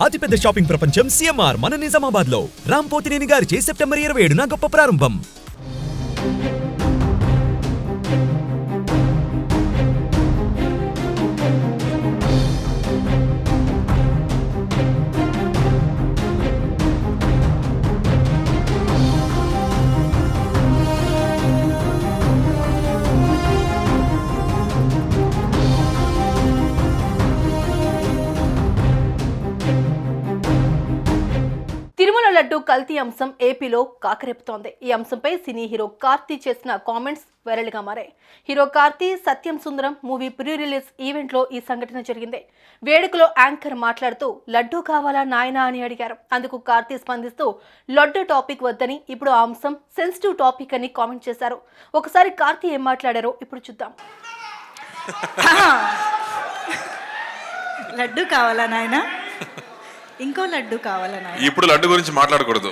అతిపెద్ద షాపింగ్ ప్రపంచం సిఎంఆర్ మన నిజామాబాద్ లో రామ్ పోతినేని గారిచే సెప్టెంబర్ 27న గొప్ప ప్రారంభం. తిరుమల లడ్డు కల్తీ అంశం ఏపీలో కాకరేపుతోంది. ఈ అంశంపై సినీ హీరో కార్తీ చేసిన కామెంట్స్ వైరల్ గా మారాయి. హీరో కార్తీ సత్యం సుందరం మూవీ ప్రీ రిలీజ్ ఈవెంట్ లో ఈ సంఘటన జరిగింది. వేడుకలో యాంకర్ మాట్లాడుతూ లడ్డు కావాలా నాయనా అని అడిగారు. అందుకు కార్తీ స్పందిస్తూ లడ్డు టాపిక్ వద్దని, ఇప్పుడు ఆ అంశం సెన్సిటివ్ టాపిక్ అని కామెంట్ చేశారు. ఒకసారి కార్తీ ఏం మాట్లాడారో ఇప్పుడు చూద్దాం. లడ్డు కావాలా నాయనా, ఇంకో లడ్డు కావాలన్నా. ఇప్పుడు లడ్డు గురించి మాట్లాడకూడదు,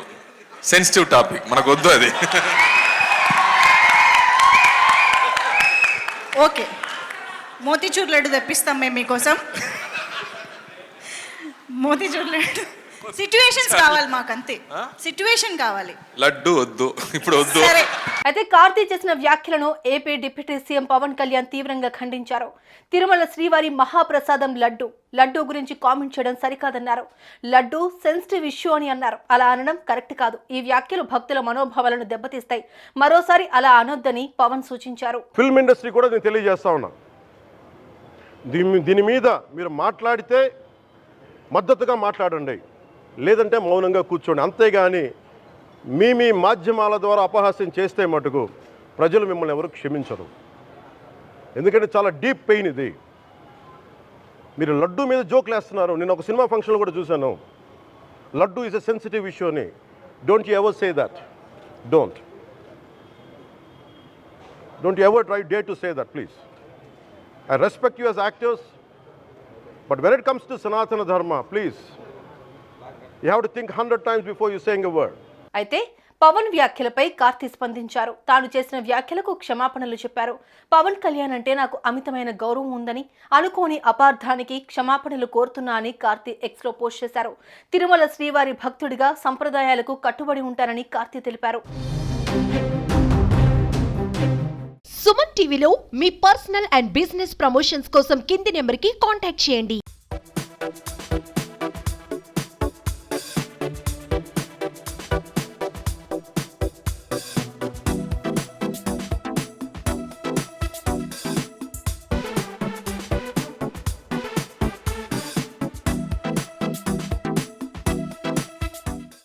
సెన్సిటివ్ టాపిక్, మనకు వద్దు అది. ఓకే, మోతీచూర్ లడ్డు తెప్పిస్తాం మేము మీకోసం. మోతీచూర్ లడ్డు సిట్యుయేషన్స్ కావాలి మాకు, అంతే. సిట్యుయేషన్ కావాలి, లడ్డు వద్దు, ఇప్పుడు వద్దు. అయితే కార్తీ చేసిన వ్యాఖ్యలను AP deputy CM Pawan Kalyan తీవ్రంగా ఖండించారు. తిరుమల శ్రీవారి మహాప్రసాదం లడ్డు గురించి కామెంట్ చేయడం సరికాదన్నారు. లడ్డు సెన్సిటివ్ ఇష్యూ అని అన్నారు. అలా అనడం కరెక్ట్ కాదు. ఈ వ్యాఖ్యలు భక్తుల మనోభావాలను దెబ్బతీస్తాయి. మరోసారి అలా అనొద్దని పవన్ సూచించారు. ఫిల్మ్ ఇండస్ట్రీ కూడా నేను తెలియజేస్తా ఉన్నా, దీని మీద మీరు మాట్లాడితే మద్దతుగా మాట్లాడండి, లేదంటే మౌనంగా కూర్చోండి. అంతేగాని మీ మాధ్యమాల ద్వారా అపహాస్యం చేస్తే మటుకు ప్రజలు మిమ్మల్ని ఎవరు క్షమించరు. ఎందుకంటే చాలా డీప్ పెయిన్ ఇది. మీరు లడ్డు మీద జోక్లు వేస్తున్నారు. నేను ఒక సినిమా ఫంక్షన్లో కూడా చూశాను, laddu is a sensitive issue అని. Don't you ever say that. Don't you ever try day to say that, please. I respect you as actors, but when it comes to Sanatana Dharma, please, you have to think 100 times before you saying a word. అయితే పవన్ వ్యాఖ్యలపై కార్తీ స్పందించారు. తాను చేసిన వ్యాఖ్యలకు క్షమాపణలు చెప్పారు. పవన్ కళ్యాణ్ అంటే నాకు అమితమైన గౌరవం ఉందని, అనుకోని అపార్థానికి క్షమాపణలు కోరుతున్నా అని కార్తీ ఎక్స్ లో పోస్ట్ చేశారు. తిరుమల శ్రీవారి భక్తుడిగా సంప్రదాయాలకు కట్టుబడి ఉంటారని కార్తీ తెలిపారు. సుమన్ టీవీలో మీ పర్సనల్ అండ్ బిజినెస్ ప్రమోషన్స్ కోసం కింది నెంబర్కి కాంటాక్ట్ చేయండి.